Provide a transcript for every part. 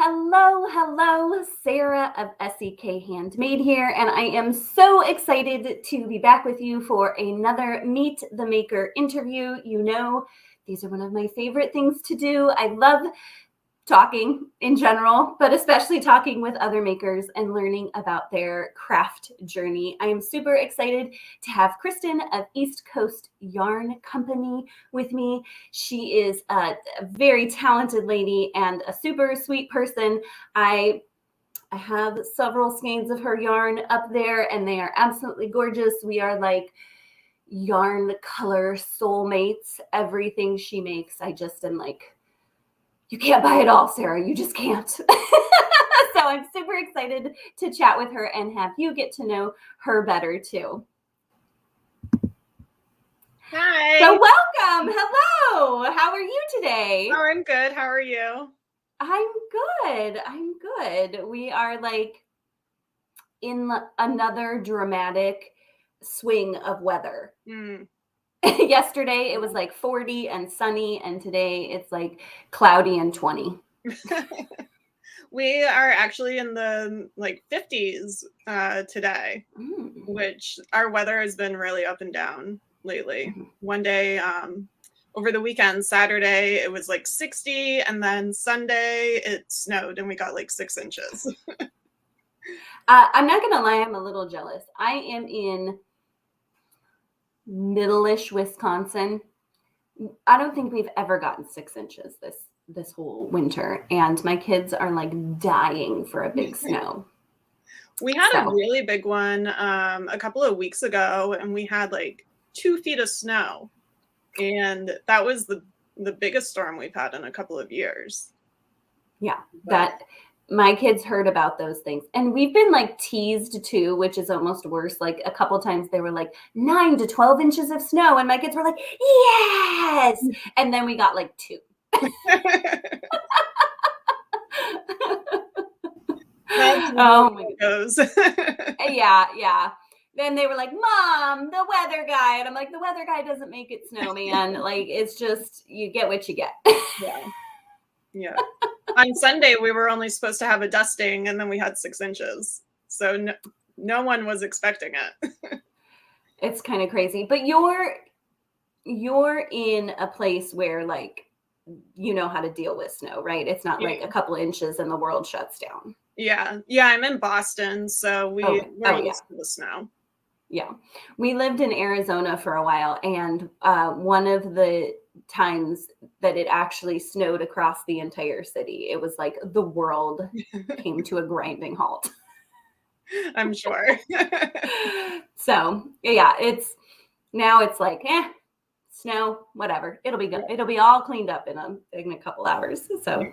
Hello, Sarah of SEK Handmade here, and I am so excited to be back with you for another Meet the Maker interview. You know, these are one of my favorite things to do. I love talking in general, but especially talking with other makers and learning about their craft journey. I am super excited to have Kristin of East Coast Yarn Company with me. She is a very talented lady and a super sweet person. I have several skeins of her yarn up there, and they are absolutely gorgeous. We are like yarn color soulmates. Everything she makes, I just am like, you can't buy it all, Sarah. You just can't. So I'm super excited to chat with her and have you get to know her better too. Hi. So welcome. Hello. How are you today? Oh, I'm good. How are you? I'm good. We are like in another dramatic swing of weather. Yesterday it was like 40 and sunny, and today it's like cloudy and 20. We are actually in the 50s today, which our weather has been really up and down lately. One day over the weekend, Saturday, it was like 60, and then Sunday it snowed and we got like 6 inches. I'm not gonna lie, I'm a little jealous. I am in middle-ish Wisconsin. I don't think we've ever gotten 6 inches this whole winter, and my kids are like dying for a big snow. We had a really big one a couple of weeks ago, and we had like 2 feet of snow, and that was the biggest storm we've had in a couple of years. Yeah, that my kids heard about those things, and we've been like teased too, which is almost worse. Like a couple times they were like 9 to 12 inches of snow, and my kids were like, yes, and then we got like 2. Oh my goes. Yeah. Then they were like, Mom, the weather guy. And I'm like, the weather guy doesn't make it snow, man. Like, it's just, you get what you get. Yeah. On Sunday, we were only supposed to have a dusting, and then we had 6 inches. So no one was expecting it. It's kind of crazy. But you're in a place where, like, you know how to deal with snow, right? It's not like a couple inches and the world shuts down. Yeah. I'm in Boston, so we're used to the snow. Yeah. We lived in Arizona for a while, and one of the times that it actually snowed across the entire city, it was like the world came to a grinding halt. I'm sure. So yeah, it's like, snow, whatever. It'll be good. It'll be all cleaned up in a couple hours. So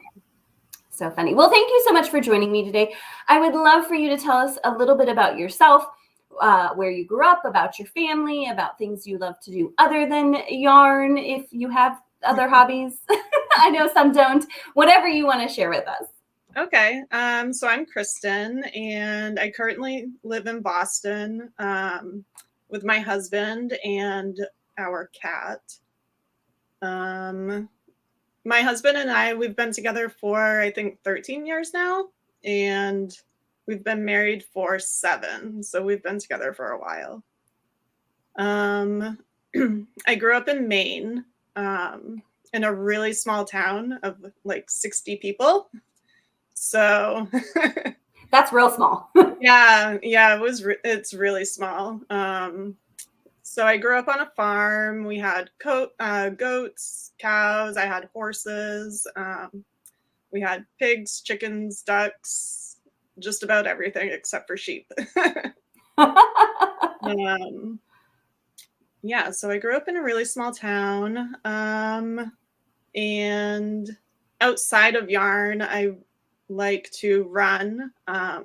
funny. Well, thank you so much for joining me today. I would love for you to tell us a little bit about yourself, where you grew up, about your family, about things you love to do other than yarn, if you have other hobbies. I know some don't. Whatever you want to share with us. Okay. So I'm Kristin, and I currently live in Boston with my husband and our cat. My husband and I, we've been together for, I think, 13 years now, and we've been married for 7. So we've been together for a while. I grew up in Maine, in a really small town of like 60 people. So that's real small. Yeah, it's really small. So I grew up on a farm. We had goats, cows. I had horses. We had pigs, chickens, ducks, just about everything except for sheep. Yeah, so I grew up in a really small town. And outside of yarn, I like to run. I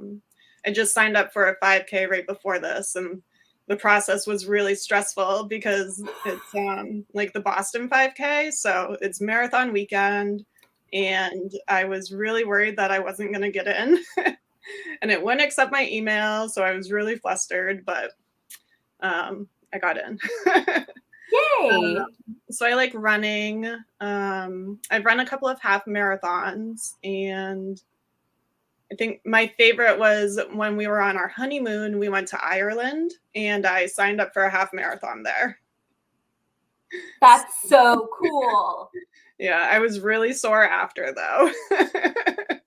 just signed up for a 5K right before this, and the process was really stressful because it's like the Boston 5K, so it's marathon weekend, and I was really worried that I wasn't going to get in. And it wouldn't accept my email, so I was really flustered, but I got in. Yay! So I like running. I've run a couple of half marathons, and I think my favorite was when we were on our honeymoon, we went to Ireland and I signed up for a half marathon there. That's so cool. Yeah, I was really sore after though. For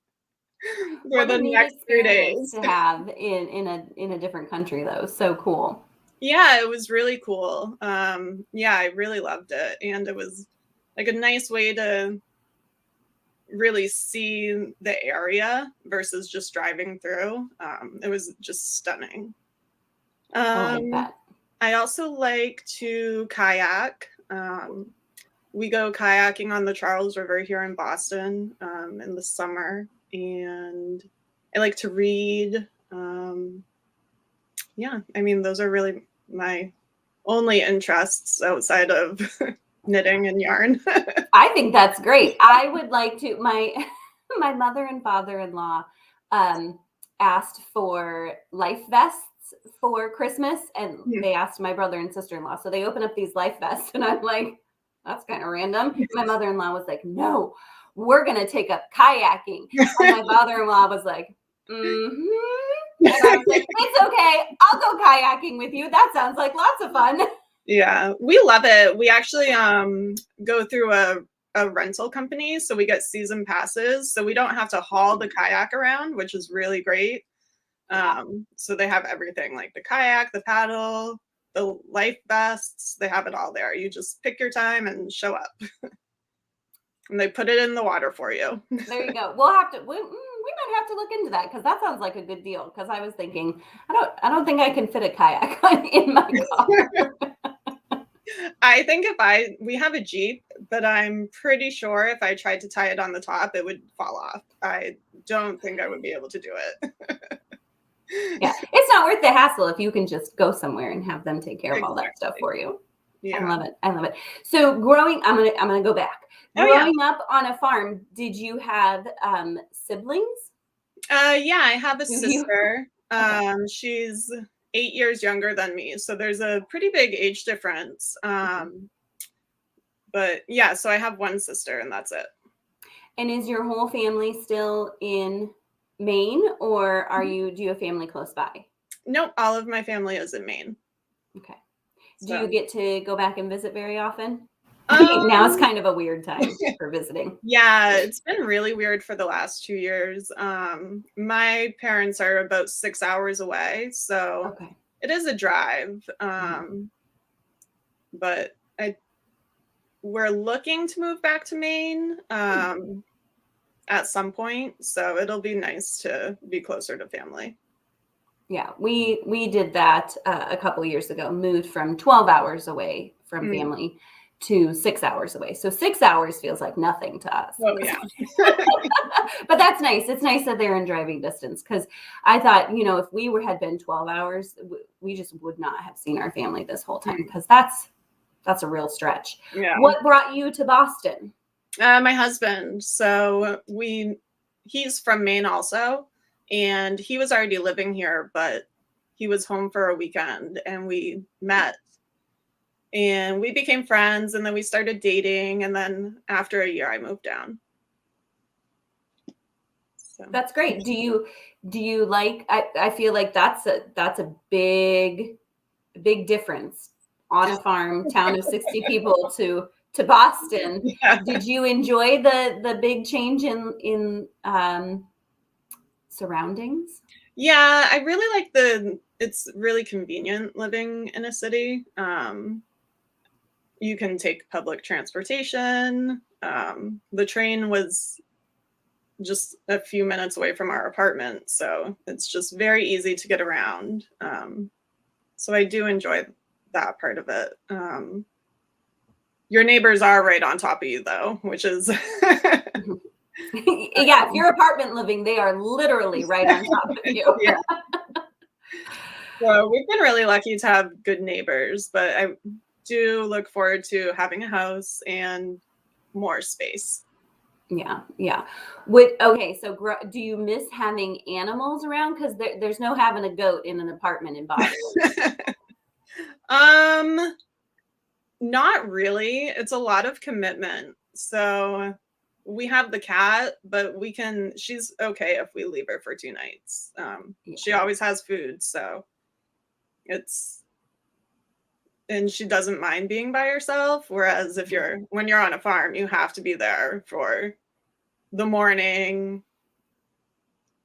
What a the neat next 3 experience days. to have in a different country though. So cool. Yeah, it was really cool. Yeah, I really loved it. And it was like a nice way to really see the area versus just driving through. It was just stunning. Oh, I Um, bet. I also like to kayak. We go kayaking on the Charles River here in Boston in the summer, and I like to read. Yeah, I mean, those are really my only interests outside of knitting and yarn. I think that's great. I would like to my my mother and father-in-law asked for life vests for Christmas, and they asked my brother and sister-in-law. So they open up these life vests, and I'm like, that's kind of random. My mother-in-law was like, no, we're gonna take up kayaking. And my father-in-law was like, mm-hmm. And I was like, it's okay, I'll go kayaking with you. That sounds like lots of fun. Yeah, we love it. We actually go through a rental company, so we get season passes, so we don't have to haul the kayak around, which is really great. So they have everything like the kayak, the paddle, the life vests, they have it all there. You just pick your time and show up. And they put it in the water for you. There you go. We'll have to. We might have to look into that because that sounds like a good deal. Because I was thinking, I don't think I can fit a kayak in my car. I think we have a Jeep, but I'm pretty sure if I tried to tie it on the top, it would fall off. I don't think I would be able to do it. Yeah, it's not worth the hassle if you can just go somewhere and have them take care of all that stuff for you. Yeah. I love it. I love it. So I'm gonna go back. Oh, yeah. Growing up on a farm, did you have siblings? Yeah, I have a Do you? sister. Okay. She's 8 years younger than me, so there's a pretty big age difference. But yeah, so I have one sister and that's it. And is your whole family still in Maine, or do you have family close by? Nope, all of my family is in Maine. Okay. Do So, you get to go back and visit very often? I think now is kind of a weird time for visiting. Yeah, it's been really weird for the last 2 years. My parents are about 6 hours away, so Okay. it is a drive. But we're looking to move back to Maine at some point, so it'll be nice to be closer to family. Yeah, we did that a couple years ago. Moved from 12 hours away from family to 6 hours away. So 6 hours feels like nothing to us. Oh yeah. But that's nice. It's nice that they're in driving distance, because I thought, if we had been 12 hours, we just would not have seen our family this whole time, because that's a real stretch. Yeah. What brought you to Boston? My husband. So he's from Maine also, and he was already living here, but he was home for a weekend and we met and we became friends, and then we started dating, and then after a year I moved down. So That's great. Do you like, I feel like that's a big difference on a farm, town of 60 people to Boston. yeah. Did you enjoy the big change in surroundings? Yeah, I really like it's really convenient living in a city. You can take public transportation. The train was just a few minutes away from our apartment, so it's just very easy to get around. So I do enjoy that part of it. Your neighbors are right on top of you though, which is Yeah, if you're apartment living, they are literally right on top of you. Yeah. So we've been really lucky to have good neighbors, but I do look forward to having a house and more space. Yeah. Okay, so do you miss having animals around? Because there's no having a goat in an apartment in Boston. Not really. It's a lot of commitment. So we have the cat, but she's okay if we leave her for 2 nights. She always has food, so and she doesn't mind being by herself. Whereas when you're on a farm, you have to be there for the morning,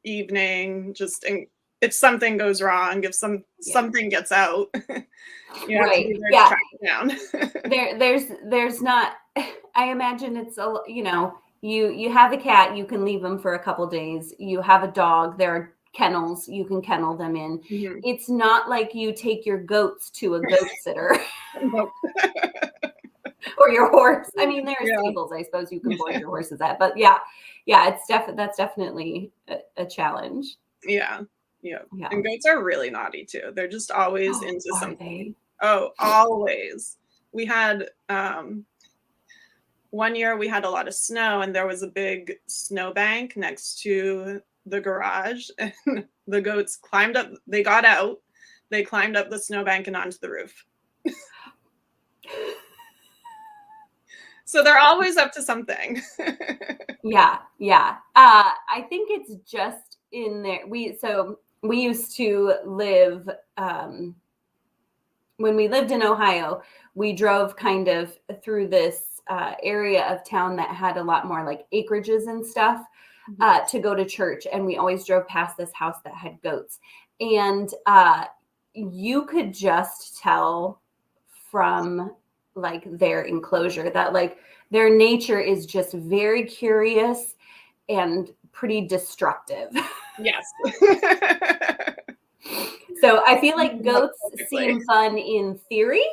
evening, if something goes wrong, if something gets out, you have to be there to track it down. there's not, I imagine it's you have a cat, you can leave them for a couple days. You have a dog, there are kennels, you can kennel them in. Mm-hmm. It's not like you take your goats to a goat sitter. Or your horse. I mean, there are stables, I suppose you can board your horses at, but that's definitely a challenge. Yeah. And goats are really naughty too. They're just always into something. Oh, always. We had one year we had a lot of snow, and there was a big snowbank next to the garage, and the goats climbed up. They got out. They climbed up the snowbank and onto the roof. So they're always up to something. Yeah. I think it's just in there. We used to live, when we lived in Ohio, we drove kind of through this area of town that had a lot more like acreages and stuff to go to church. And we always drove past this house that had goats. And you could just tell from like their enclosure that like their nature is just very curious and pretty destructive. Yes. So I feel like goats seem fun in theory,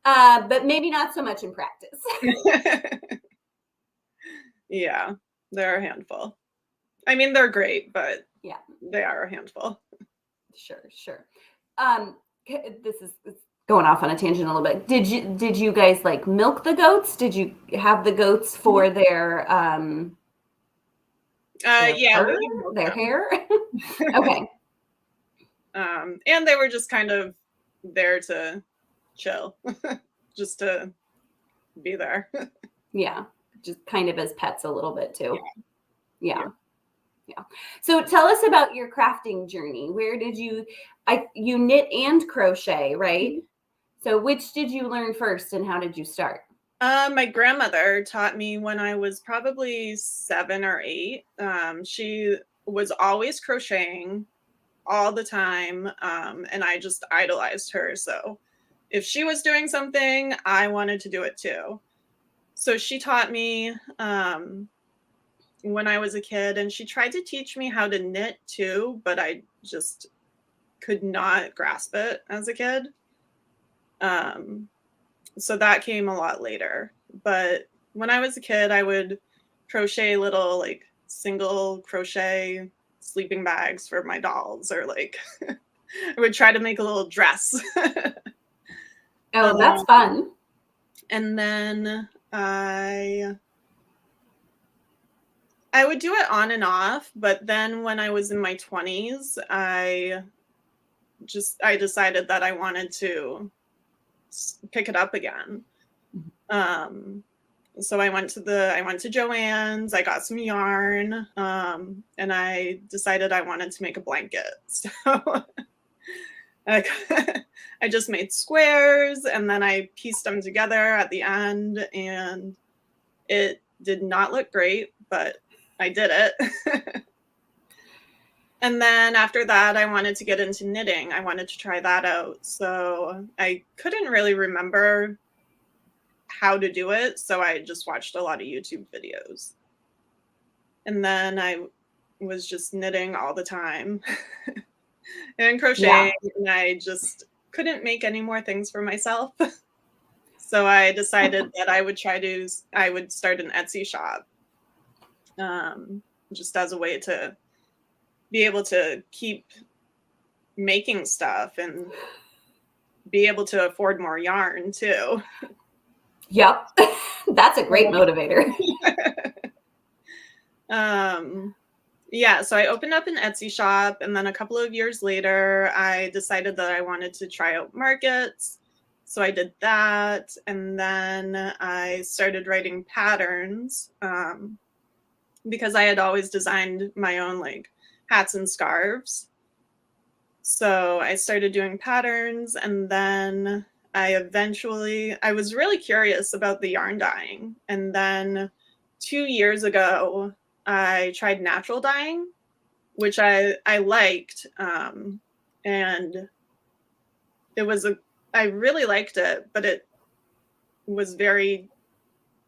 but maybe not so much in practice. Yeah, they're a handful. I mean, they're great, but yeah, they are a handful. Sure. This is going off on a tangent a little bit. Did you guys like milk the goats? Did you have the goats for their their hair? Okay. And they were just kind of there to chill, just to be there. Yeah, just kind of as pets a little bit too. Yeah. So tell us about your crafting journey. Where did you knit and crochet, right? Mm-hmm. So which did you learn first and how did you start? My grandmother taught me when I was probably 7 or 8. She was always crocheting all the time. And I just idolized her. So if she was doing something, I wanted to do it too. So she taught me when I was a kid, and she tried to teach me how to knit too, but I just could not grasp it as a kid. So that came a lot later. But when I was a kid, I would crochet little like single crochet sleeping bags for my dolls, or like I would try to make a little dress. Oh, that's fun. And then I would do it on and off, but then when I was in my 20s, I decided that I wanted to pick it up again. So I went to Joann's, I got some yarn, and I decided I wanted to make a blanket. So I just made squares, and then I pieced them together at the end, and it did not look great, but I did it. And then after that, I wanted to get into knitting. I wanted to try that out. So I couldn't really remember how to do it. So I just watched a lot of YouTube videos. And then I was just knitting all the time and crocheting. Yeah. And I just couldn't make any more things for myself. So I decided that I would start an Etsy shop, just as a way to be able to keep making stuff and be able to afford more yarn too. Yep. That's a great motivator. Yeah, so I opened up an Etsy shop, and then a couple of years later, I decided that I wanted to try out markets. So I did that, and then I started writing patterns because I had always designed my own like hats and scarves. So I started doing patterns, and then I was really curious about the yarn dyeing. And then 2 years ago, I tried natural dyeing, which I liked. And I really liked it, but it was very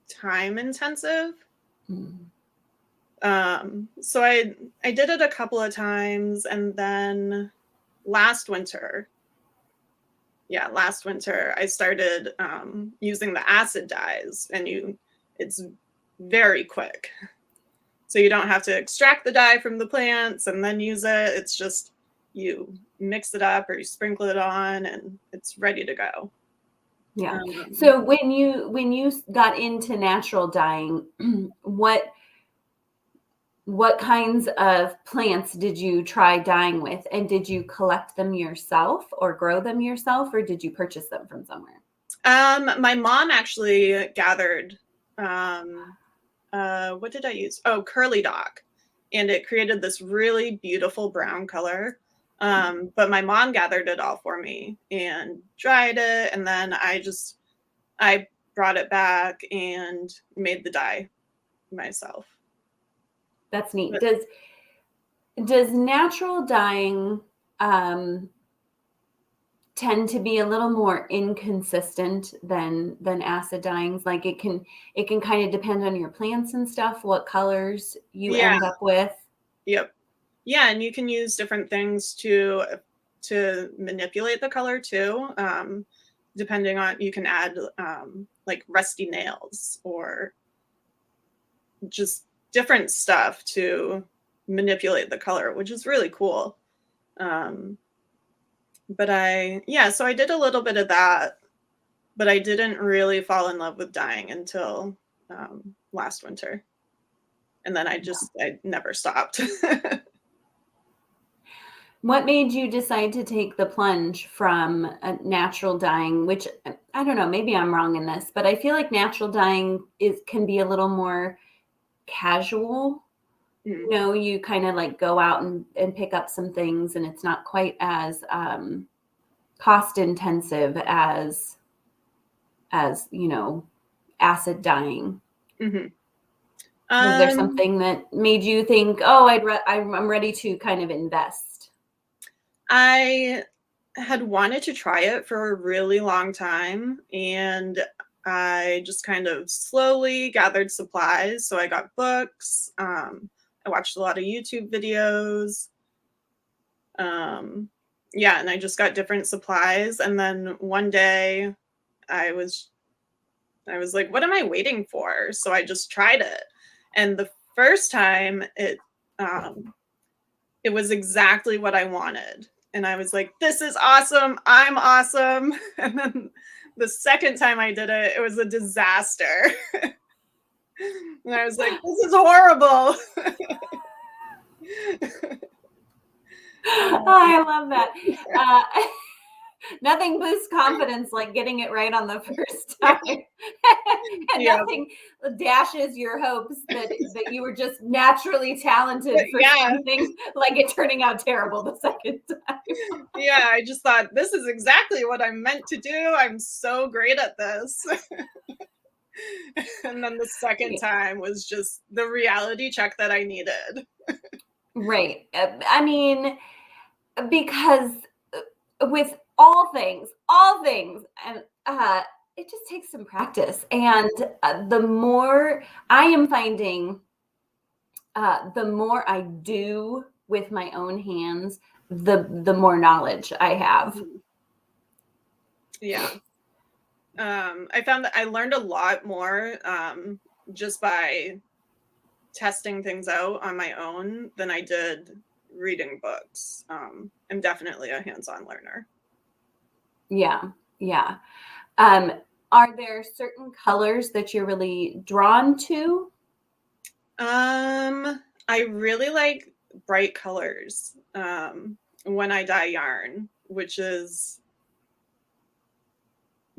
time intensive. So I did it a couple of times, and then last winter, I started using the acid dyes, and it's very quick. So you don't have to extract the dye from the plants and then use it. It's just you mix it up or you sprinkle it on and it's ready to go. Yeah. So when you got into natural dyeing, what kinds of plants did you try dyeing with? And did you collect them yourself or grow them yourself, or did you purchase them from somewhere? My mom actually gathered, what did I use? Oh, curly dock. And it created this really beautiful brown color. But my mom gathered it all for me and dried it. And then I brought it back and made the dye myself. That's neat. Does natural dyeing tend to be a little more inconsistent than acid dyeing? Like it can kind of depend on your plants and stuff, what colors you end up with. Yep. Yeah, and you can use different things to manipulate the color too. Depending on, you can add like rusty nails or just different stuff to manipulate the color, which is really cool. But so I did a little bit of that, but I didn't really fall in love with dyeing until last winter. And then I never stopped. What made you decide to take the plunge from a natural dyeing, which I don't know, maybe I'm wrong in this, but I feel like natural dyeing can be a little more casual. You know, you kind of like go out and pick up some things, and it's not quite as cost intensive as acid dyeing. Was there something that made you think, oh, I'm ready to kind of invest? I had wanted to try it for a really long time, and I just kind of slowly gathered supplies. So I got books. I watched a lot of YouTube videos. And I just got different supplies. And then one day I was like, what am I waiting for? So I just tried it. And the first time it was exactly what I wanted. And I was like, this is awesome. I'm awesome. And then the second time I did it, it was a disaster. And I was like, this is horrible. Oh, I love that. Nothing boosts confidence like getting it right on the first time. And nothing dashes your hopes that you were just naturally talented for something like it turning out terrible the second time. I just thought, this is exactly what I'm meant to do. I'm so great at this. And then the second time was just the reality check that I needed. Right. I mean, because with all things, and it just takes some practice. And the more I am finding, the more I do with my own hands, the more knowledge I have. Yeah. I found that I learned a lot more just by testing things out on my own than I did reading books. I'm definitely a hands-on learner. Yeah. Are there certain colors that you're really drawn to? I really like bright colors when I dye yarn, which is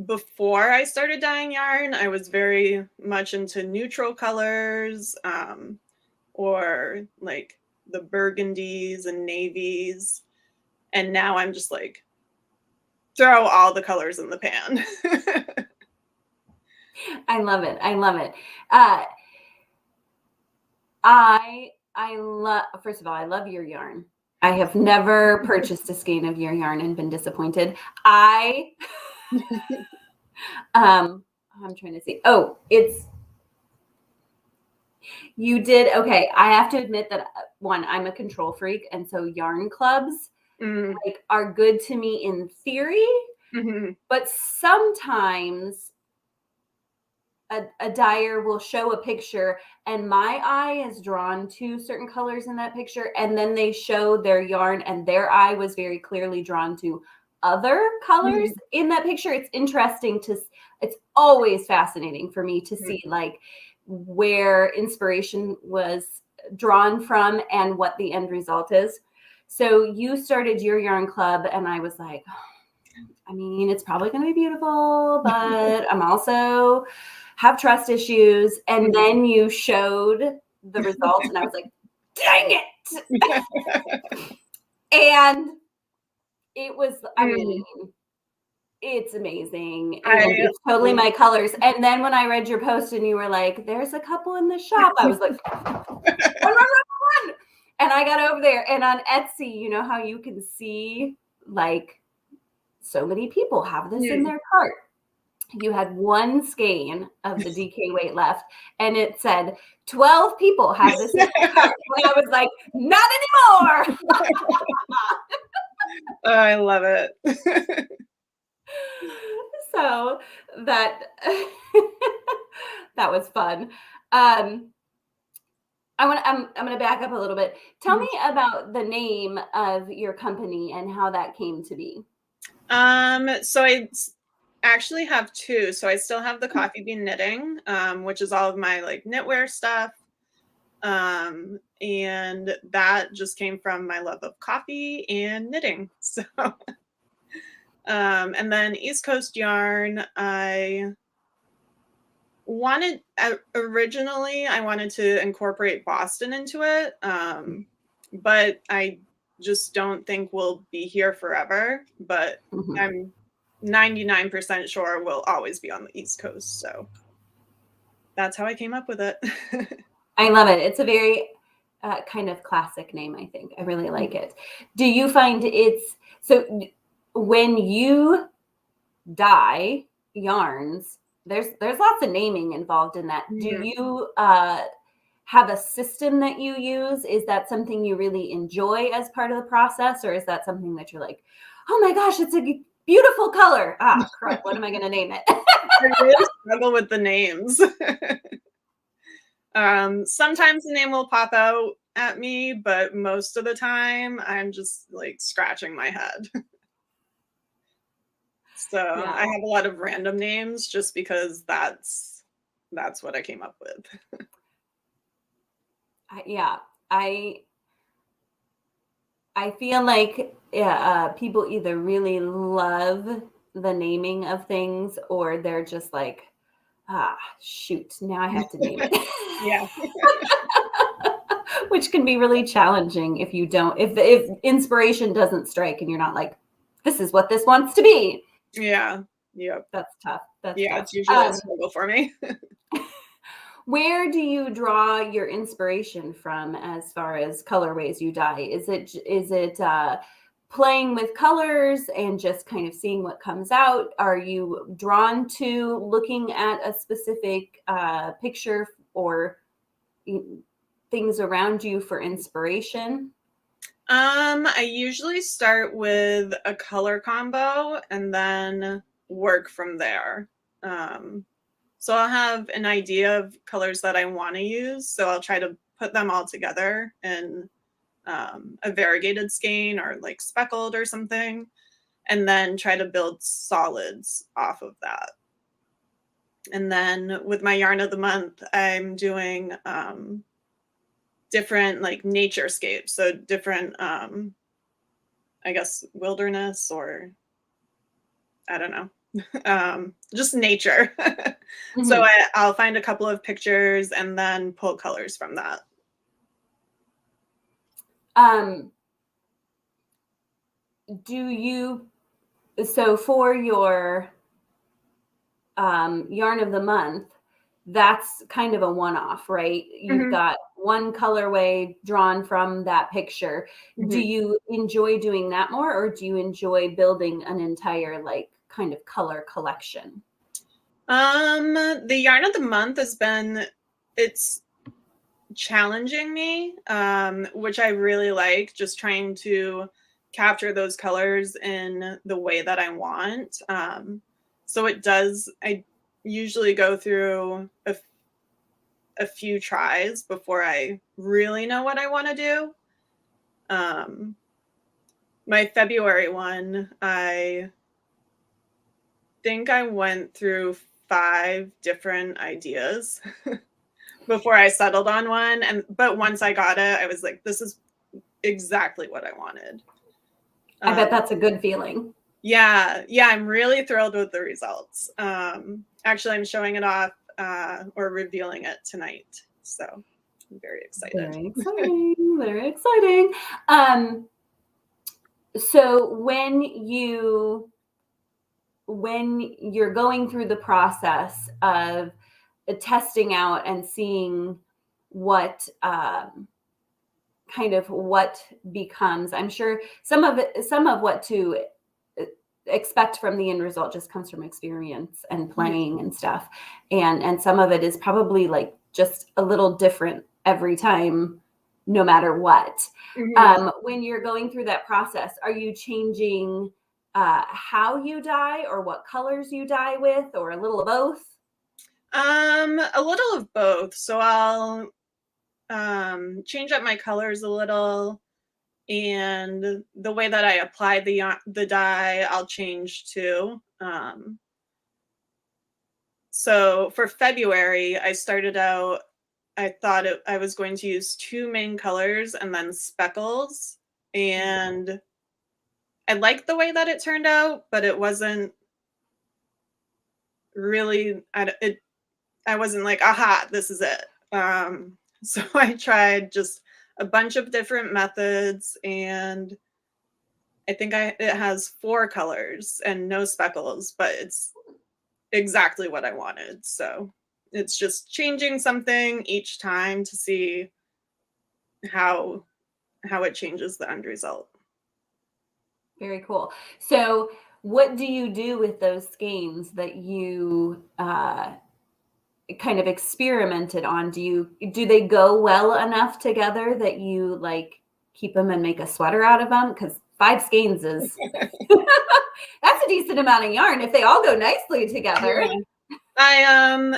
before I started dyeing yarn, I was very much into neutral colors, or like the burgundies and navies. And now I'm just like, throw all the colors in the pan. I love it. I love it. I love, first of all, I love your yarn. I have never purchased a skein of your yarn and been disappointed. I'm trying to see. Oh, you did. Okay. I have to admit that one, I'm a control freak. And so yarn clubs like are good to me in theory, but sometimes a dyer will show a picture and my eye is drawn to certain colors in that picture, and then they show their yarn and their eye was very clearly drawn to other colors in that picture. It's interesting it's always fascinating for me to see like where inspiration was drawn from and what the end result is. So you started your yarn club and I was like, I mean, it's probably going to be beautiful, but I'm also have trust issues. And then you showed the results and I was like, dang it. And it was, I mean, it's amazing. And it's totally my colors. And then when I read your post and you were like, there's a couple in the shop, I was like, run. And I got over there and on Etsy, you know how you can see like so many people have this in their cart. You had one skein of the DK weight left, and it said 12 people have this in their cart. And I was like, not anymore. I love it. So that that was fun. I'm going to back up a little bit. Tell me about the name of your company and how that came to be. So I actually have two. So I still have the Coffee Bean Knitting, which is all of my like knitwear stuff. And that just came from my love of coffee and knitting. So, and then East Coast Yarn, originally I wanted to incorporate Boston into it. But I just don't think we'll be here forever, but I'm 99% sure we'll always be on the East Coast. So that's how I came up with it. I love it. It's a very kind of classic name, I think. I really like it. Do you find so when you dye yarns, there's lots of naming involved in that. Do you have a system that you use? Is that something you really enjoy as part of the process? Or is that something that you're like, oh my gosh, it's a beautiful color. Crap, what am I going to name it? I really struggle with the names. Sometimes the name will pop out at me, but most of the time I'm just like scratching my head. So I have a lot of random names just because that's what I came up with. I feel like people either really love the naming of things or they're just like, shoot, now I have to name it. Yeah. Which can be really challenging if you don't, if inspiration doesn't strike and you're not like, this is what this wants to be. Yeah. Yep. That's tough. Tough. It's usually a struggle for me. Where do you draw your inspiration from as far as colorways you dye? Is it playing with colors and just kind of seeing what comes out? Are you drawn to looking at a specific picture or things around you for inspiration? I usually start with a color combo and then work from there. So I'll have an idea of colors that I want to use. So I'll try to put them all together in a variegated skein or like speckled or something, and then try to build solids off of that. And then with my yarn of the month, I'm doing different like nature scapes. So different, I guess, wilderness or I don't know. Just nature. So I'll find a couple of pictures and then pull colors from that. Do you, so for your yarn of the month, that's kind of a one-off, right? You've got one colorway drawn from that picture. Do you enjoy doing that more, or do you enjoy building an entire like kind of color collection? The yarn of the month has been, it's challenging me, which I really like, just trying to capture those colors in the way that I want. So it does, I usually go through a few tries before I really know what I want to do. My February one, I think I went through 5 different ideas before I settled on one. But once I got it, I was like, this is exactly what I wanted. I bet that's a good feeling. Yeah, I'm really thrilled with the results. Actually, I'm showing it off or revealing it tonight. So I'm very excited. Very exciting. Very exciting. So when you're going through the process of testing out and seeing what kind of what becomes, I'm sure some of what to expect from the end result just comes from experience and playing and stuff, and some of it is probably like just a little different every time, no matter what. When you're going through that process, are you changing how you dye or what colors you dye with, or a little of both? A little of both. So I'll change up my colors a little, and the way that I apply the dye, I'll change too. So for February, I started out, I thought I was going to use 2 main colors and then speckles. And I liked the way that it turned out, but it wasn't really, I wasn't like, aha, this is it. So I tried just a bunch of different methods, and I think it has 4 colors and no speckles, but it's exactly what I wanted. So it's just changing something each time to see how it changes the end result. Very cool. So what do you do with those skeins that you kind of experimented on? Do they go well enough together that you like keep them and make a sweater out of them? Because 5 skeins is that's a decent amount of yarn if they all go nicely together. Yeah.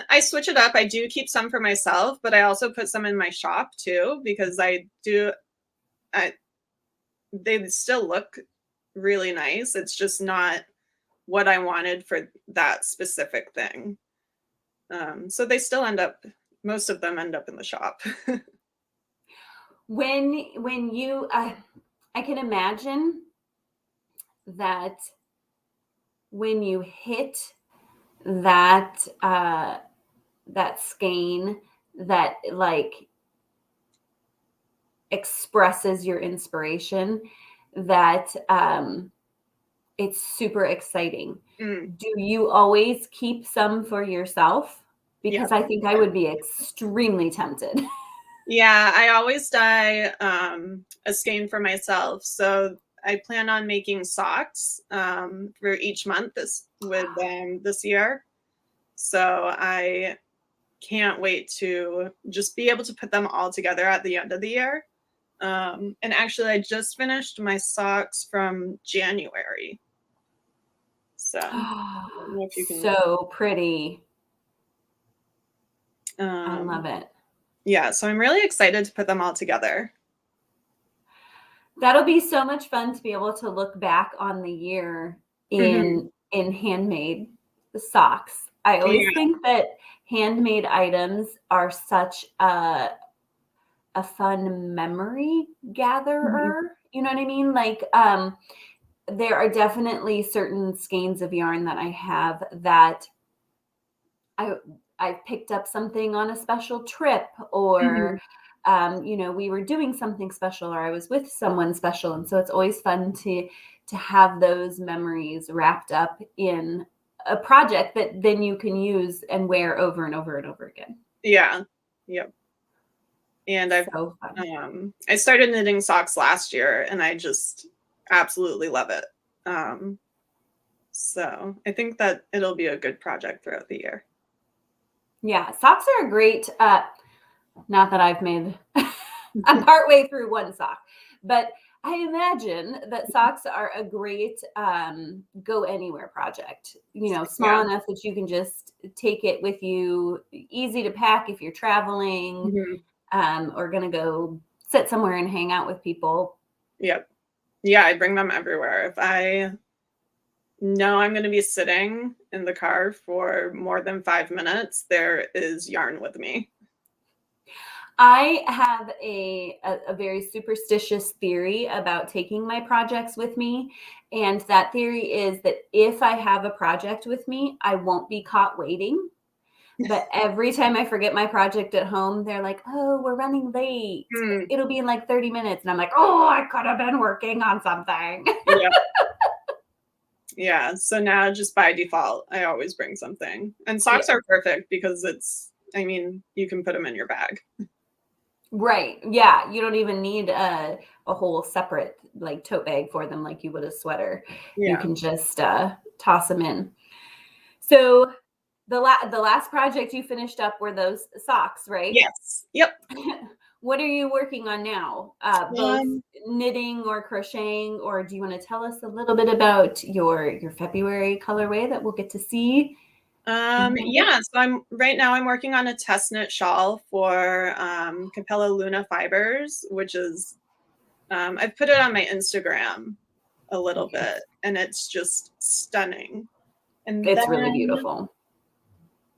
I switch it up. I do keep some for myself, but I also put some in my shop too, because they still look really nice. It's just not what I wanted for that specific thing. So they still most of them end up in the shop. When you, I can imagine that when you hit that skein that like expresses your inspiration, that it's super exciting. Do you always keep some for yourself? Because I think I would be extremely tempted. Yeah, I always dye a skein for myself. So I plan on making socks for each month this year. So I can't wait to just be able to put them all together at the end of the year. And actually, I just finished my socks from January. So I don't know if you can. So pretty. I Um, love it. Yeah, so I'm really excited to put them all together. That'll be so much fun to be able to look back on the year in handmade socks. I always think that handmade items are such a fun memory gatherer. You know what I mean? Like, there are definitely certain skeins of yarn that I have that I picked up something on a special trip, or we were doing something special, or I was with someone special. And so it's always fun to have those memories wrapped up in a project that then you can use and wear over and over and over again. Yeah. Yep. And I started knitting socks last year, and I just absolutely love it. So I think that it'll be a good project throughout the year. Yeah, socks are a great, not that I've made, I'm partway through one sock, but I imagine that socks are a great go anywhere project, small enough that you can just take it with you, easy to pack if you're traveling, or going to go sit somewhere and hang out with people. Yep. Yeah, I bring them everywhere. If I know I'm going to be sitting in the car for more than 5 minutes, there is yarn with me. I have a very superstitious theory about taking my projects with me. And that theory is that if I have a project with me, I won't be caught waiting. But every time I forget my project at home, they're like, oh, we're running late. It'll be in like 30 minutes. And I'm like, oh, I could have been working on something. Yeah. Yeah. So now just by default, I always bring something. And socks are perfect because you can put them in your bag. Right. Yeah. You don't even need a whole separate like tote bag for them like you would a sweater. Yeah. You can just toss them in. So the last project you finished up were those socks, right? Yes. Yep. What are you working on now? Both knitting or crocheting, or do you want to tell us a little bit about your February colorway that we'll get to see? Yeah, so I'm working on a test knit shawl for Capella Luna Fibers, which is I've put it on my Instagram a little bit, and it's just stunning. And it's really beautiful.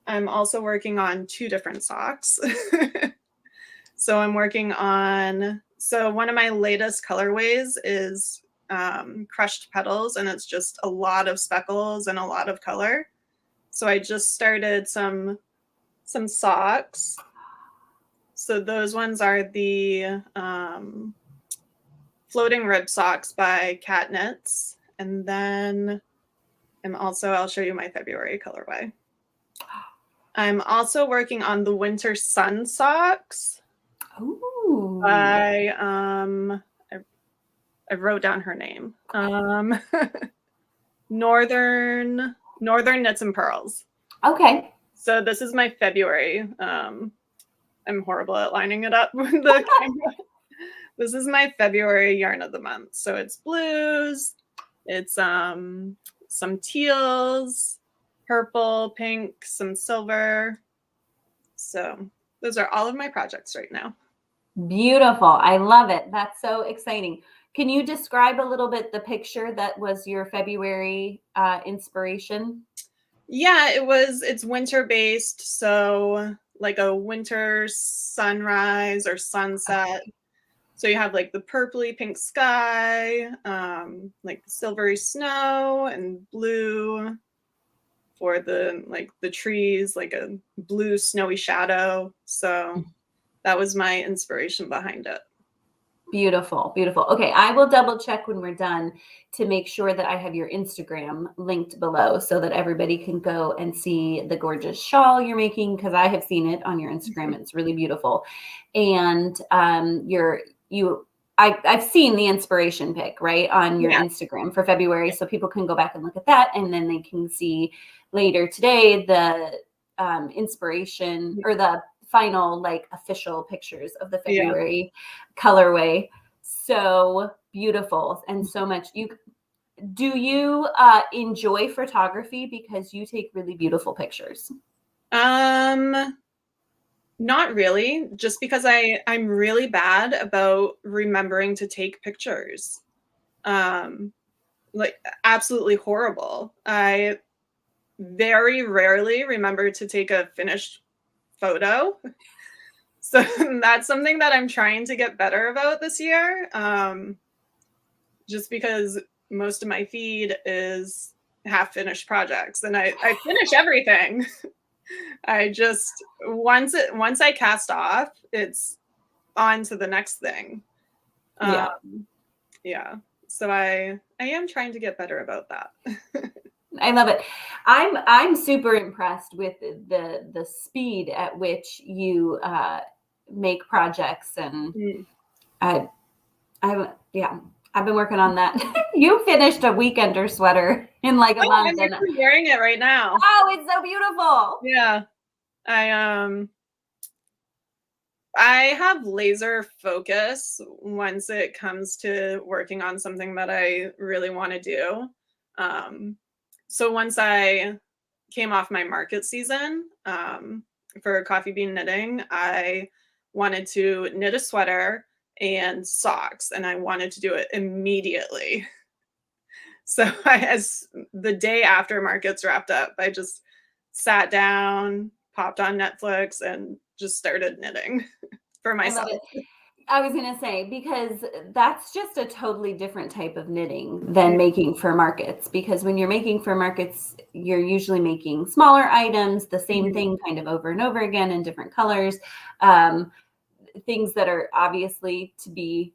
I'm also working on 2 different socks. So I'm working on, one of my latest colorways is crushed petals, and it's just a lot of speckles and a lot of color. So I just started some socks. So those ones are the floating rib socks by Cat Knits. And then I'll show you my February colorway. I'm also working on the winter sun socks. Ooh. I wrote down her name. Northern Knits and Pearls. Okay. So this is my February. I'm horrible at lining it up with the camera. This is my February yarn of the month. So it's blues, it's some teals, purple, pink, some silver. So those are all of my projects right now. Beautiful. I love it. That's so exciting. Can you describe a little bit the picture that was your February inspiration? Yeah, it's winter based. So like a winter sunrise or sunset. Okay. So you have like the purpley pink sky, like the silvery snow, and blue for the trees, like a blue snowy shadow. So that was my inspiration behind it. Beautiful, beautiful. Okay, I will double check when we're done to make sure that I have your Instagram linked below so that everybody can go and see the gorgeous shawl you're making, because I have seen it on your Instagram. It's really beautiful. And I've seen the inspiration pic, right, on your Instagram for February, so people can go back and look at that, and then they can see later today the inspiration or the final like official pictures of the February colorway. So beautiful and so much. Do you enjoy photography because you take really beautiful pictures? Not really, just because I'm really bad about remembering to take pictures. Like absolutely horrible. I very rarely remember to take a finished photo. So that's something that I'm trying to get better about this year. Just because most of my feed is half finished projects, and I finish everything. I just once I cast off, it's on to the next thing. Yeah. Yeah. So I am trying to get better about that. I love it. I'm super impressed with the speed at which you make projects, and Mm. yeah, I've been working on that. You finished a weekender sweater in like a Oh, month, I'm and actually wearing it right now. oh, it's so beautiful. Yeah. I have laser focus once it comes to working on something that I really want to do. Um, so once I came off my market season for coffee bean knitting, I wanted to knit a sweater and socks, and I wanted to do it immediately. So as the day after markets wrapped up, I just sat down, popped on Netflix, and just started knitting for I love myself. it. I was going to say, because that's just a totally different type of knitting than making for markets. Because when you're making for markets, you're usually making smaller items, the same Mhm. thing kind of over and over again in different colors, things that are obviously to be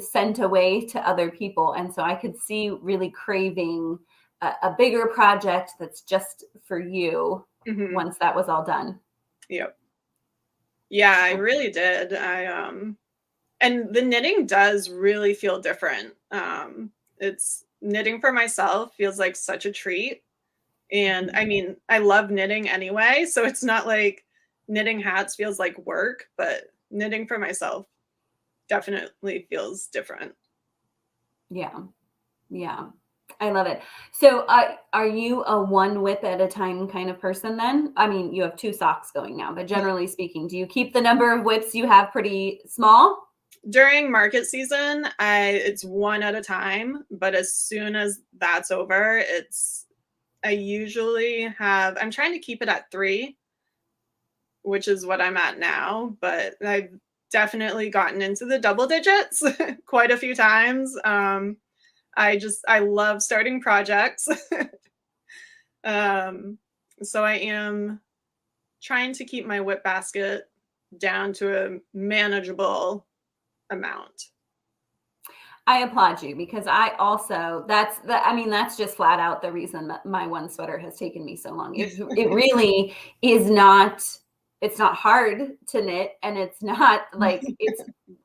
sent away to other people. And so I could see really craving a bigger project that's just for you Mhm. once that was all done. Yep. Yeah, I really did. And the knitting does really feel different. It's knitting for myself feels like such a treat. And I mean, I love knitting anyway, so it's not like knitting hats feels like work, but knitting for myself definitely feels different. Yeah. Yeah. I love it. So, are you a one whip at a time kind of person then? I mean, you have two socks going now, but generally speaking, do you keep the number of whips you have pretty small? During market season, it's one at a time, but as soon as that's over, I usually have I'm trying to keep it at 3, which is what I'm at now, but I've definitely gotten into the double digits quite a few times. I love starting projects. um, so I am trying to keep my whip basket down to a manageable amount. I applaud you, because I also I mean, that's just flat out the reason that my one sweater has taken me so long. It really is not, it's not hard to knit, and it's not like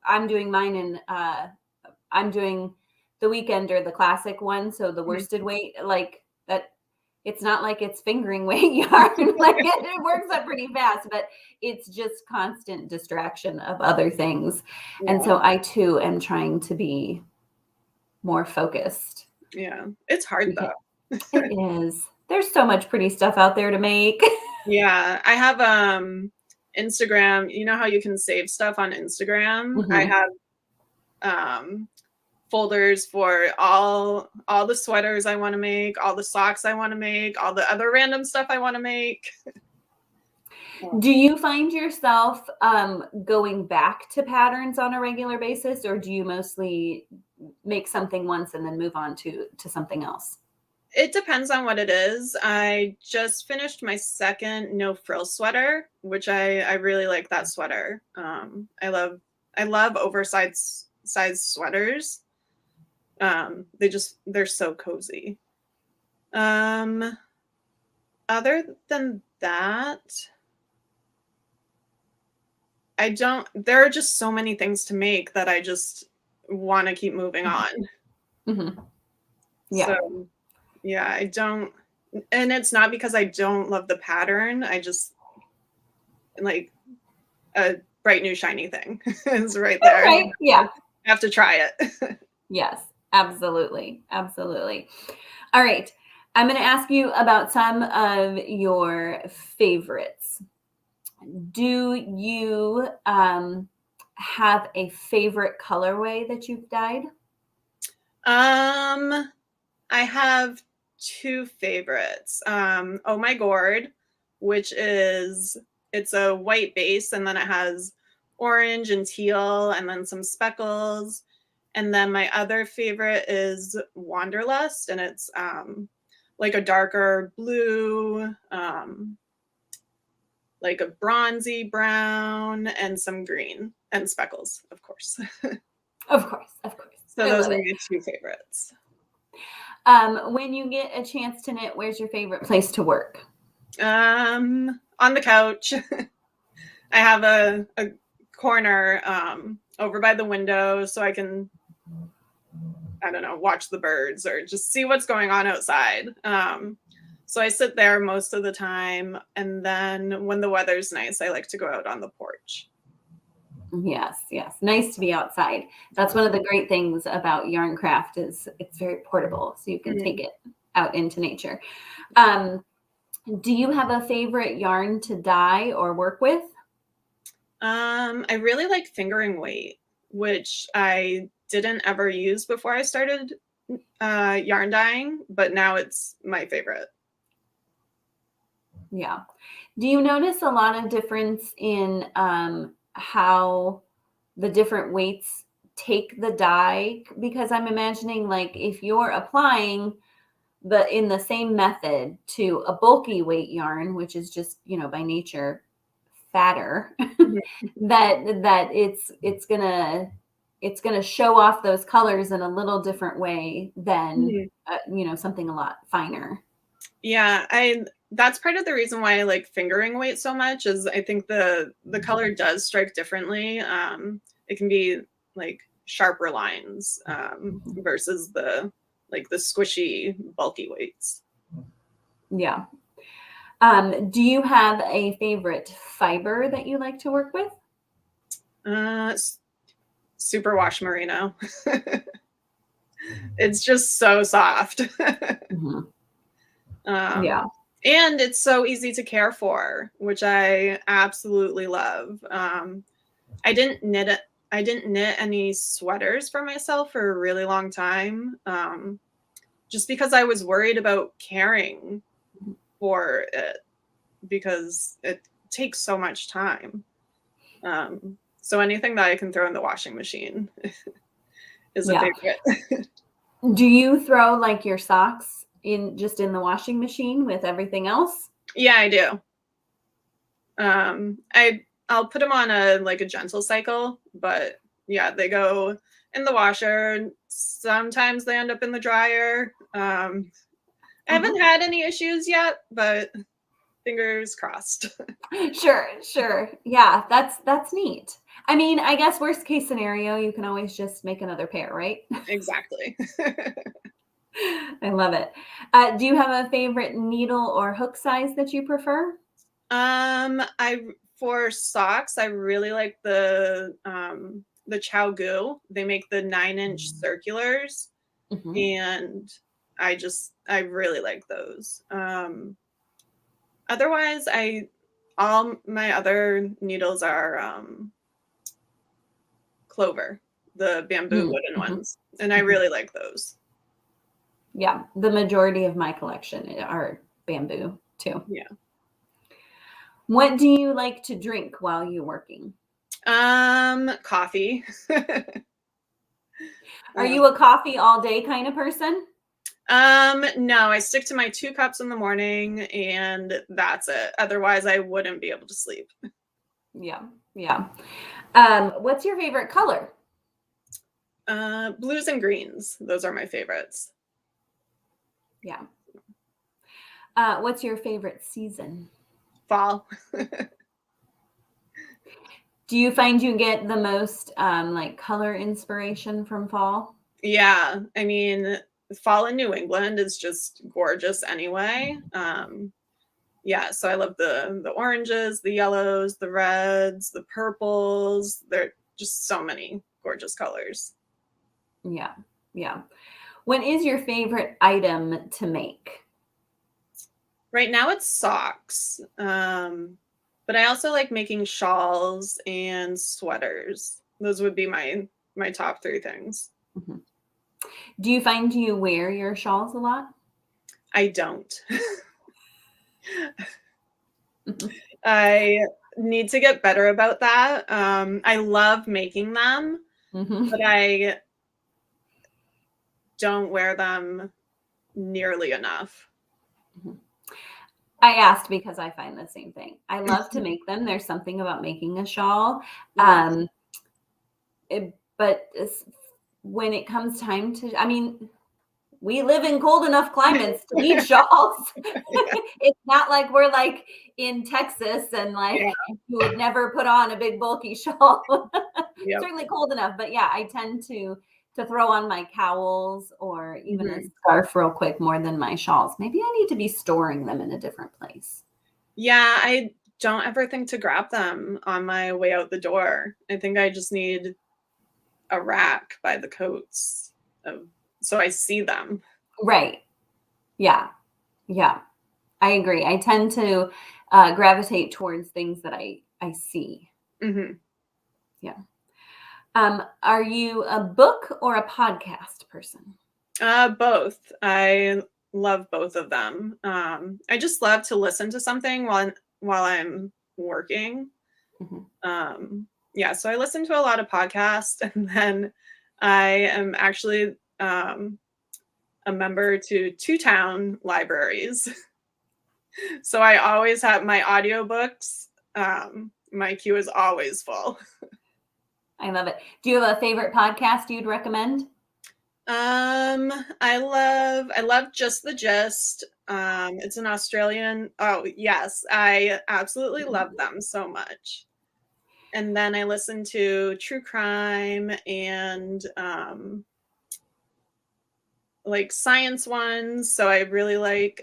I'm doing mine in I'm doing the Weekender, the classic one, so the Mhm. worsted weight, like that. It's not like it's fingering weight yarn. Like it works up pretty fast, but it's just constant distraction of other things. And Yeah, so I too am trying to be more focused, yeah. It's hard because though. it is. There's so much pretty stuff out there to make. Yeah, I have Instagram. You know how you can save stuff on Instagram? I Mhm. have um folders for all the sweaters I want to make, all the socks I want to make, all the other random stuff I want to make. Do you find yourself going back to patterns on a regular basis, or do you mostly make something once and then move on to something else? It depends on what it is. I just finished my second no frill sweater, which I really like that sweater. I love oversized size sweaters. They're so cozy. Um, Other than that, I don't there are just so many things to make that I just want to keep moving on. Mhm. Yeah. So, yeah, I don't and it's not because I don't love the pattern. I just like a bright new shiny thing is right there. Right. Yeah. Have to try it. Yes. Absolutely. Absolutely. All right. I'm going to ask you about some of your favorites. Do you have a favorite colorway that you've dyed? um, I have two favorites. Oh My Gourd, which is it's a white base and then it has orange and teal and then some speckles. And then my other favorite is Wanderlust, and it's like a darker blue, like a bronzy brown and some green. and speckles, of course. Of course, of course. So I those love are it. my two favorites. When you get a chance to knit, where's your favorite place to work? On the couch. I have a corner over by the window so I can, I don't know, watch the birds or just see what's going on outside. So I sit there most of the time. And then when the weather's nice, I like to go out on the porch. Yes, yes. Nice to be outside. That's one of the great things about yarn craft is it's very portable, so you can take it out into nature. Do you have a favorite yarn to dye or work with? I really like fingering weight, which I didn't ever use before I started yarn dyeing, but now it's my favorite. Yeah. Do you notice a lot of difference in how the different weights take the dye? Because I'm imagining like if you're applying in the same method to a bulky weight yarn, which is just, by nature fatter, that it's gonna show off those colors in a little different way than something a lot finer. Yeah, that's part of the reason why I like fingering weight so much is I think the color does strike differently. It can be like sharper lines versus the squishy bulky weights. Yeah. Do you have a favorite fiber that you like to work with? Superwash merino. It's just so soft. Yeah. And it's so easy to care for, which I absolutely love. I didn't knit any sweaters for myself for a really long time, just because I was worried about caring for it because it takes so much time. So anything that I can throw in the washing machine is a favorite. Do you throw like your socks in the washing machine with everything else? Yeah, I do. I'll put them on a gentle cycle, but yeah, they go in the washer. Sometimes they end up in the dryer. I haven't had any issues yet, but fingers crossed. Sure. Yeah, that's neat. I mean, I guess worst case scenario, you can always just make another pair, right? Exactly. I love it. Do you have a favorite needle or hook size that you prefer? For socks, I really like the Chow Gu. They make the 9-inch circulars, and I really like those. Otherwise, all my other needles are clover, the bamboo wooden ones, and I really like those. Yeah, the majority of my collection are bamboo too. Yeah. What do you like to drink while you're working? Coffee. Are you a coffee all day kind of person? No, I stick to my 2 cups in the morning and that's it. Otherwise, I wouldn't be able to sleep. Yeah. What's your favorite color? Blues and greens. Those are my favorites. Yeah. What's your favorite season? Fall. Do you find you get the most color inspiration from fall? Yeah, I mean, fall in New England is just gorgeous anyway. Yeah, so I love the oranges, the yellows, the reds, the purples. There are just so many gorgeous colors. Yeah. What is your favorite item to make? Right now it's socks. But I also like making shawls and sweaters. Those would be my top 3 things. Do you find you wear your shawls a lot? I don't. I need to get better about that. I love making them, but I don't wear them nearly enough. I asked because I find the same thing. I love to make them. There's something about making a shawl. But when it comes time to, I mean, we live in cold enough climates to need shawls. It's not like we're like in Texas and like Yeah. you would never put on a big bulky shawl. Yep. Certainly cold enough, but yeah, I tend to throw on my cowls or even a Mhm. scarf real quick more than my shawls. Maybe I need to be storing them in a different place. Yeah, I don't ever think to grab them on my way out the door. I think I just need a rack by the coats so I see them. Right. Yeah. Yeah. I agree. I tend to gravitate towards things that I see. Hmm. Yeah. Are you a book or a podcast person? Both. I love both of them. I just love to listen to something while I'm working. Mhm. Yeah, so I listen to a lot of podcasts, and then I am actually a member to two town libraries. So I always have my audiobooks. My queue is always full. I love it. Do you have a favorite podcast you'd recommend? I love Just the Gist. It's an Australian. Oh, yes, I absolutely love them so much. And then I listen to true crime and like science ones. So I really like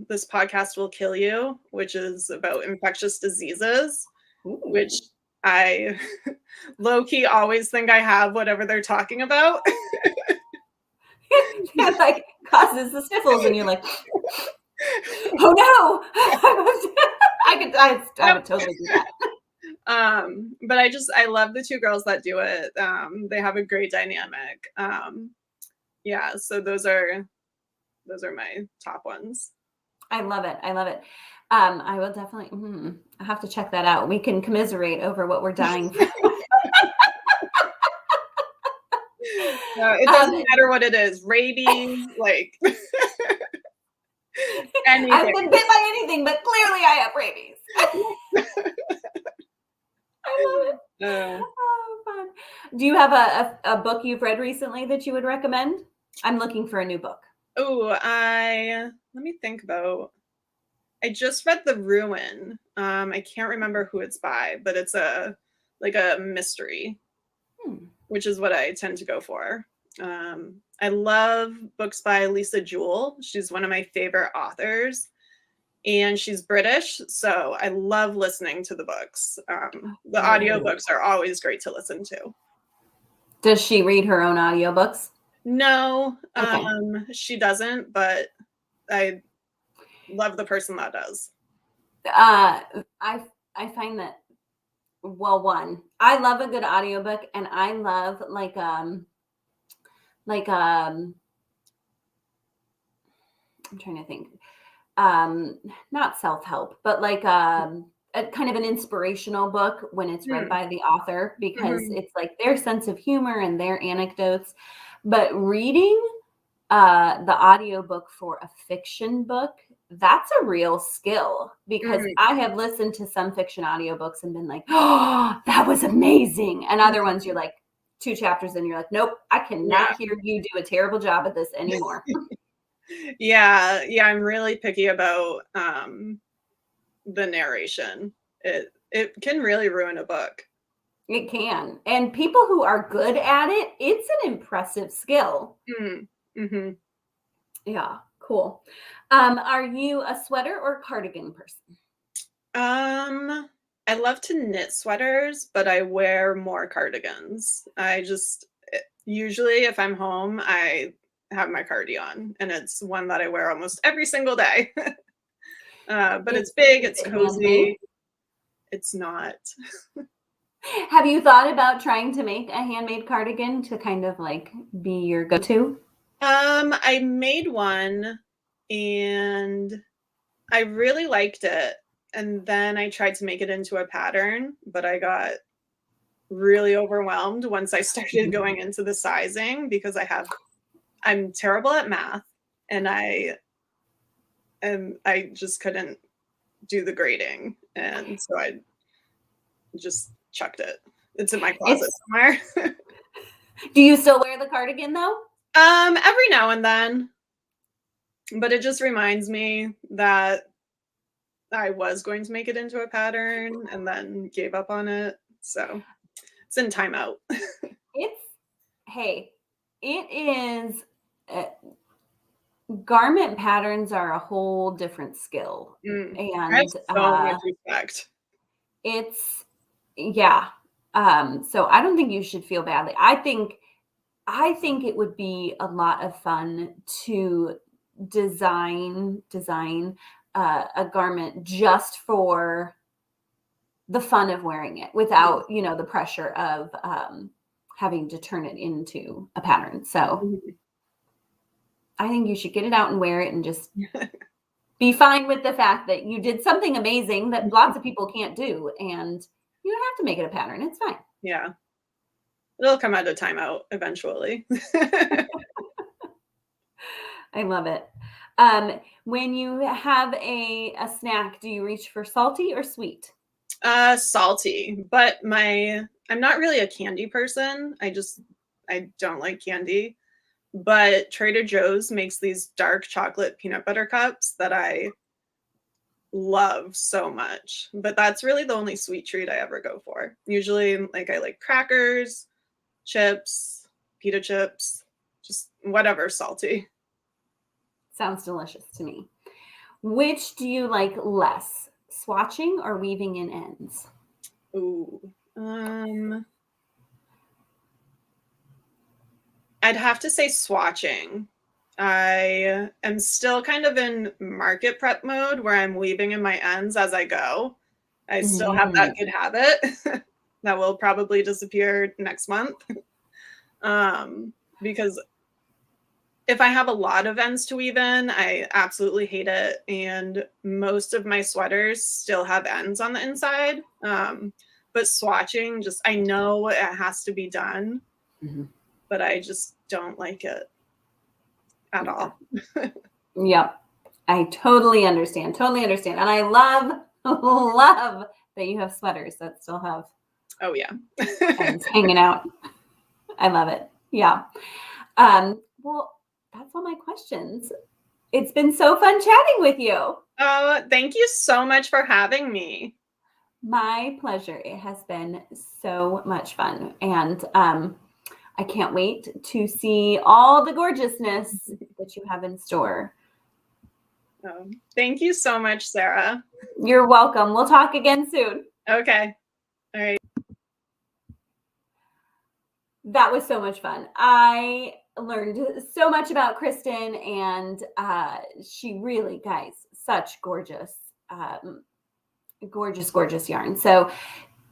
This Podcast Will Kill You, which is about infectious diseases, which Ooh. I low key always think I have whatever they're talking about. It like causes the sniffles, and you're like, oh no, I Yep. would totally do that. But I love the two girls that do it. They have a great dynamic. Yeah, so those are my top ones. I love it. I love it. I will definitely. I have to check that out. We can commiserate over what we're dying for. No, it Um, doesn't matter what it is. Rabies, like I've anything. been bit by anything, but clearly I have rabies. I love it. Uh, Oh, fun. Do you have a book you've read recently that you would recommend? I'm looking for a new book. let me think about. I just read The Ruin. I can't remember who it's by, but it's a mystery, Hmm. which is what I tend to go for. I love books by Lisa Jewell. She's one of my favorite authors, and she's British, so I love listening to the books. The Oh. audiobooks are always great to listen to. Does she read her own audiobooks? No, Okay. she doesn't, but I love the person that does. Uh, I find that, well, one, I love a good audiobook, and I love like I'm trying to think. Not self-help, but like a kind of an inspirational book when it's read Hmm. by the author, because Mhm. it's like their sense of humor and their anecdotes. But reading the audiobook for a fiction book, that's a real skill, because Mhm. I have listened to some fiction audiobooks and been like, oh, that was amazing. And other ones you're like two chapters and you're like, nope, I Yeah. cannot hear you do a terrible job at this anymore. Yeah, I'm really picky about the narration. It can really ruin a book. It can. And people who are good at it, it's an impressive skill. Mm. Mhm. Yeah, cool. Are you a sweater or cardigan person? Um, I love to knit sweaters, but I wear more cardigans. Usually if I'm home, I have my cardi on, and it's one that I wear almost every single day. But it's big, Is it's it handmade? cozy. It's not. Have you thought about trying to make a handmade cardigan to kind of like be your go-to? I made one and I really liked it. And then I tried to make it into a pattern, but I got really overwhelmed once I started going into the sizing because I'm terrible at math and I just couldn't do the grading. And so I just chucked it. It's in my closet somewhere. Do you still wear the cardigan though? Every now and then. But it just reminds me that I was going to make it into a pattern and then gave up on it. So it's in timeout. Hey, it is, garment patterns are a whole different skill. I have And so much respect. it's, yeah. So I don't think you should feel badly. I think it would be a lot of fun to design a garment just for the fun of wearing it without, the pressure of having to turn it into a pattern. So I think you should get it out and wear it and just be fine with the fact that you did something amazing that lots of people can't do, and you don't have to make it a pattern. It's fine. Yeah. It'll come out of timeout eventually. I love it. When you have a snack, do you reach for salty or sweet? Salty, but I'm not really a candy person. I don't like candy. But Trader Joe's makes these dark chocolate peanut butter cups that I love so much. But that's really the only sweet treat I ever go for. Usually, I like crackers, chips, pita chips, just whatever salty. Sounds delicious to me. Which do you like less, swatching or weaving in ends? Ooh. I'd have to say swatching. I am still kind of in market prep mode where I'm weaving in my ends as I go. I still have that good habit that will probably disappear next month. Because if I have a lot of ends to weave in, I absolutely hate it. And most of my sweaters still have ends on the inside. But swatching, I know it has to be done, but I just don't like it at all. Yep. I totally understand. And I love that you have sweaters that still have ends hanging out. I love it. Yeah. Well, that's all my questions. It's been so fun chatting with you. Oh, thank you so much for having me. My pleasure. It has been so much fun. And I can't wait to see all the gorgeousness that you have in store. Oh, thank you so much, Sarah. You're welcome. We'll talk again soon. Okay. All right. That was so much fun. I learned so much about Kristin, and she really, guys, such gorgeous yarn. So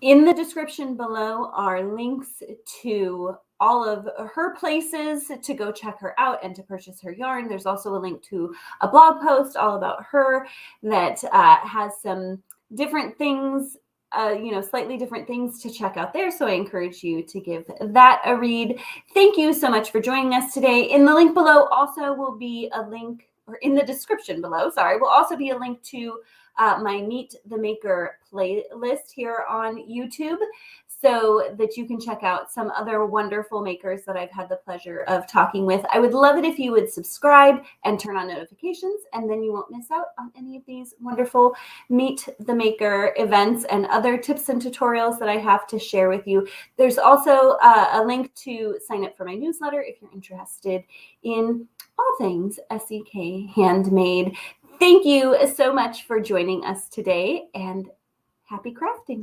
in the description below are links to all of her places to go check her out and to purchase her yarn. There's also a link to a blog post all about her that has some different things, slightly different things to check out there. So I encourage you to give that a read. Thank you so much for joining us today. In the link below also will be a link, or in the description below, will also be a link to my Meet the Maker playlist here on YouTube, so that you can check out some other wonderful makers that I've had the pleasure of talking with. I would love it if you would subscribe and turn on notifications, and then you won't miss out on any of these wonderful Meet the Maker events and other tips and tutorials that I have to share with you. There's also a link to sign up for my newsletter if you're interested in all things SEK Handmade. Thank you so much for joining us today, and happy crafting.